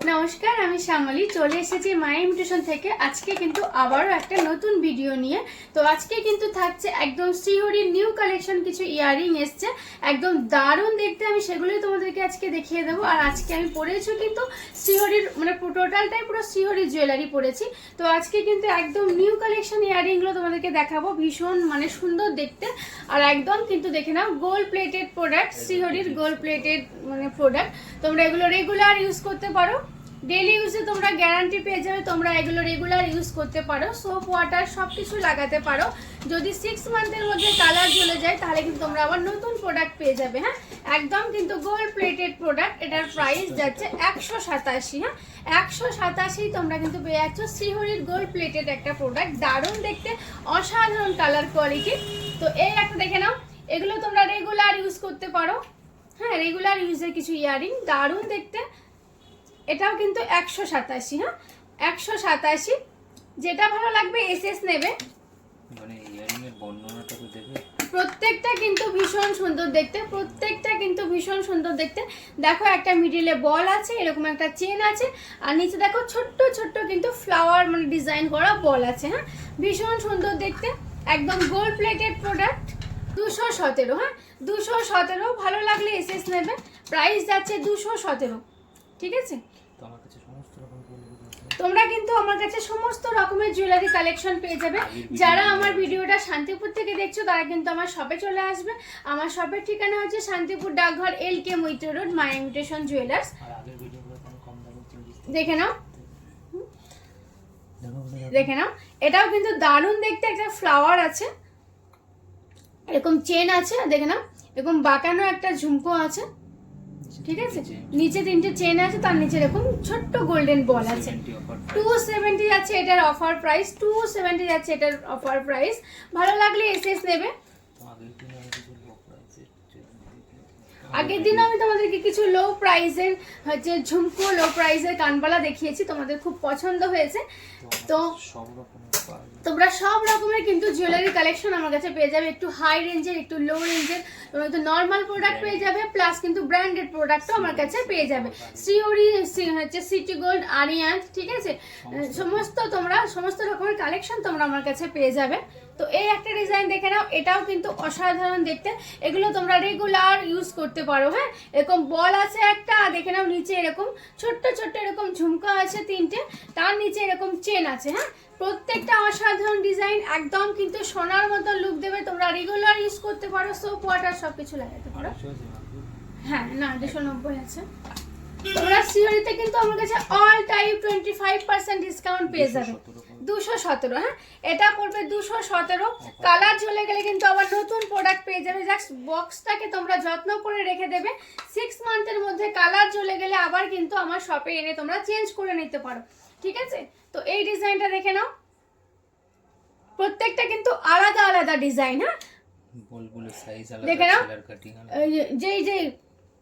নমস্কার, আমি শ্যামলী চলে এসেছি মাই ইমিটেশন থেকে। আজকে কিন্তু আবারও একটা নতুন ভিডিও নিয়ে। তো আজকে কিন্তু থাকছে একদম শ্রীহরির নিউ কালেকশন, কিছু ইয়াররিং এসছে একদম দারুণ দেখতে। আমি সেগুলোই তোমাদেরকে আজকে দেখিয়ে দেবো। আর আজকে আমি পরেছি কিন্তু শ্রীহরির মানে টোটালটাই পুরো শ্রীহরির জুয়েলারি পরেছি। তো আজকে কিন্তু একদম নিউ কালেকশন ইয়াররিংগুলো তোমাদেরকে দেখাবো, ভীষণ মানে সুন্দর দেখতে। আর একদম কিন্তু দেখে নাও গোল্ড প্লেটেড প্রোডাক্ট, শ্রীহরির গোল্ড প্লেটেড মানে প্রোডাক্ট। তোমরা এগুলো রেগুলার ইউজ করতে পারো, ডেলি ইউজে তোমরা গ্যারান্টি পেয়ে যাবে। তোমরা এগুলো রেগুলার ইউজ করতে পারো, সোপ ওয়াটার সব কিছু লাগাতে পারো। যদি 6 মান্থের মধ্যে কালার চলে যায় তাহলে কিন্তু তোমরা আবার নতুন প্রোডাক্ট পেয়ে যাবে। হ্যাঁ, একদম কিন্তু গোল্ড প্লেটেড প্রোডাক্ট। এটার প্রাইস যাচ্ছে 187। হ্যাঁ, 187 তোমরা কিন্তু পেয়ে যাচ্ছ শ্রীহরির গোল্ড প্লেটেড একটা প্রোডাক্ট, দারুণ দেখতে, অসাধারণ কালার কোয়ালিটি। তো এই একটা দেখে নাও, এগুলো তোমরা রেগুলার ইউজ করতে পারো। হ্যাঁ, রেগুলার ইউজের কিছু ইয়াররিং, দারুণ দেখতে। এটাও কিন্তু 187। হ্যাঁ, 187। যেটা ভালো লাগবে এসএস নেবে। মানে ইয়ারিং এর বর্ণনাটা তো দেবে। প্রত্যেকটা কিন্তু ভীষণ সুন্দর দেখতে, প্রত্যেকটা কিন্তু ভীষণ সুন্দর দেখতে। দেখো একটা মিডিলে বল আছে, এরকম একটা চেন আছে, আর নিচে দেখো ছোট্ট ছোট্ট কিন্তু ফ্লাওয়ার মানে ডিজাইন করা বল আছে। হ্যাঁ, ভীষণ সুন্দর দেখতে, একদম গোল্ড প্লেটেড প্রোডাক্ট। 217। হ্যাঁ, 217। ভালো লাগলে এসএস নেবে। প্রাইস যাচ্ছে 217। ঠিক আছে, তোমরা কিন্তু আমার কাছে সমস্ত রকমের জুয়েলারি কালেকশন পেয়ে যাবে। যারা আমার ভিডিওটা শান্তিপুর থেকে দেখছো তারা কিন্তু আমার শপে চলে আসবে। আমার শপের ঠিকানা হচ্ছে শান্তিপুর ডাকঘর LK মৈত্র রোড, মাই ইমিটেশন জুয়েলার্স। দেখে নাও, দেখে নাও, এটাও কিন্তু দারুণ দেখতে। একটা ফ্লাওয়ার আছে, এরকম চেন আছে, দেখে নাও, এরকম বাঁকানো একটা ঝুমকো আছে। ঠিক আছে, নিচে 3টে চেন আছে, তার নিচে এরকম ছোট্ট গোল্ডেন বল আছে। 270 যাচ্ছে এটার অফার প্রাইস, 270 যাচ্ছে এটার অফার প্রাইস। ভালো লাগলে এসএস নেবে। আগের দিন আমি তোমাদেরকে কিছু লো প্রাইসের হচ্ছে ঝুমকো, লো প্রাইসের কানবালা দেখিয়েছি, তোমাদের খুব পছন্দ হয়েছে। তো তোমরা সব রকমের কিন্তু জুয়েলারি কালেকশন আমার কাছে পেয়ে যাবে, একটু হাই রেঞ্জের, একটু লো রেঞ্জের। তোমরা কিন্তু নর্মাল প্রোডাক্ট পেয়ে যাবে, প্লাস কিন্তু ব্র্যান্ডেড প্রোডাক্টও আমার কাছে পেয়ে যাবে। শ্রীহরি হচ্ছে, সিটি গোল্ড, আরিয়ান্ট, ঠিক আছে, তোমরা সমস্ত রকমের কালেকশন তোমরা আমার কাছে পেয়ে যাবে। তো এই একটা ডিজাইন দেখে নাও, এটাও কিন্তু অসাধারণ দেখতে। এগুলো তোমরা রেগুলার ইউজ করতে পারো। হ্যাঁ, এরকম বল আছে একটা, দেখে নাও, নিচে এরকম ছোট্ট ছোট্ট এরকম ঝুমকা আছে 3টে, তার নিচে এরকম চেন আছে। হ্যাঁ, প্রত্যেকটা অসাধারণ ডিজাইন, একদম কিন্তু সোনার মতো লুক দেবে। তোমরা রেগুলার ইউজ করতে পারো, সোপ ওয়াটার সবকিছু লাগাতে পারো। হ্যাঁ, না 290 আছে। তোমরা শ্রীহরিতে কিন্তু আমার কাছে অল টাইপ 25% ডিসকাউন্ট পেয়ে যাবে। 217। হ্যাঁ, এটা পড়বে 217। কালার চলে গেলে কিন্তু আবার নতুন প্রোডাক্ট পেয়ে যাবে। জাস্ট বক্সটাকে তোমরা যত্ন করে রেখে দেবে। 6 মান্থের মধ্যে কালার চলে গেলে আবার কিন্তু আমার শপে এনে তোমরা চেঞ্জ করে নিতে পারো। ঠিক আছে, তো এই ডিজাইনটা দেখে নাও, প্রত্যেকটা কিন্তু আলাদা আলাদা ডিজাইন। হ্যাঁ, বলগুলো সাইজ আলাদা, দেখে নাও, কালার কাটিং আলাদা, যেই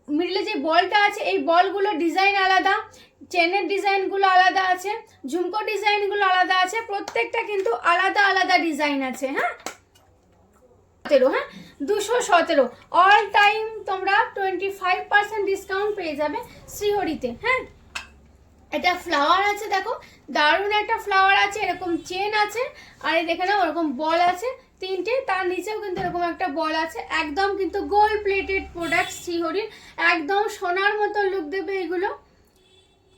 মিডলে যে বলটা আছে এই বলগুলো ডিজাইন আলাদা, চেনের ডিজাইনগুলো আলাদা আছে, ঝুমকো ডিজাইনগুলো আলাদা আছে, প্রত্যেকটা কিন্তু আলাদা আলাদা ডিজাইন আছে। হ্যাঁ, 17। হ্যাঁ, 217। অল টাইম তোমরা 25% ডিসকাউন্ট পেয়ে যাবে শ্রীহরিতে। হ্যাঁ, এটা ফ্লাওয়ার আছে, দেখো দারুণ একটা ফ্লাওয়ার আছে, এরকম চেন আছে, আর এই দেখে নাও ওরকম বল আছে 3টে, তার নিচেও কিন্তু এরকম একটা বল আছে। একদম কিন্তু গোল্ড প্লেটেড প্রোডাক্ট শ্রীহরির, একদম সোনার মতো লুক দেবে এগুলো।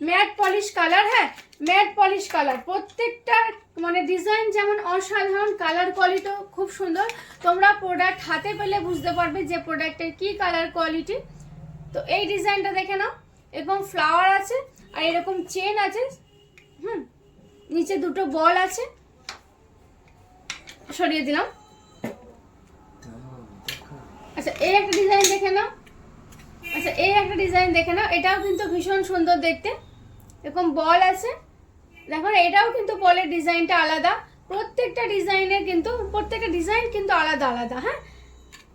Matte polish colour. হ্যাঁ, ম্যাট পলিশ কালার, প্রত্যেকটা মানে ডিজাইন যেমন অসাধারণ, কালার কোয়ালিটিও খুব সুন্দর। তোমরা প্রোডাক্ট হাতে পেলে বুঝতে পারবে যে প্রোডাক্টের কি কালার কোয়ালিটি। তো এই ডিজাইনটা দেখে নাও, এরকম ফ্লাওয়ার আছে, আর এরকম চেন আছে। নিচে 2টো বল আছে, সরিয়ে দিলাম। আচ্ছা, এই একটা ডিজাইন দেখে নাও। আচ্ছা, এই একটা ডিজাইন দেখে নাও, এটাও কিন্তু ভীষণ সুন্দর দেখতে। এরকম বল আছে, দেখো এটাও কিন্তু বলের ডিজাইনটা আলাদা। প্রত্যেকটা ডিজাইনের কিন্তু প্রত্যেকটা ডিজাইন কিন্তু আলাদা আলাদা। হ্যাঁ,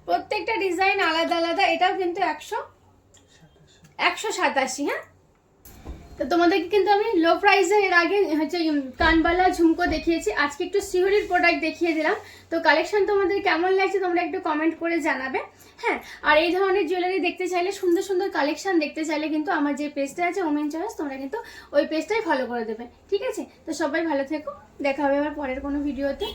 প্রত্যেকটা ডিজাইন আলাদা আলাদা। এটাও কিন্তু 187। হ্যাঁ, তো তোমাদেরকে কিন্তু আমি লো প্রাইসে এর আগে হচ্ছে কানবালা ঝুমকো দেখিয়েছি, আজকে একটু শ্রীহরির প্রোডাক্ট দেখিয়ে দিলাম। তো কালেকশন তোমাদের কেমন লাগছে তোমরা একটু কমেন্ট করে জানাবে। হ্যাঁ, আর এই ধরনের জুয়েলারি দেখতে চাইলে, সুন্দর সুন্দর কালেকশন দেখতে চাইলে কিন্তু আমার যে পেজটা আছে ওমেন চয়েস, তোমরা কিন্তু ওই পেজটাই ফলো করে দেবে, ঠিক আছে? তো সবাই ভালো থেকো, দেখা হবে আবার পরের কোনো ভিডিওতে।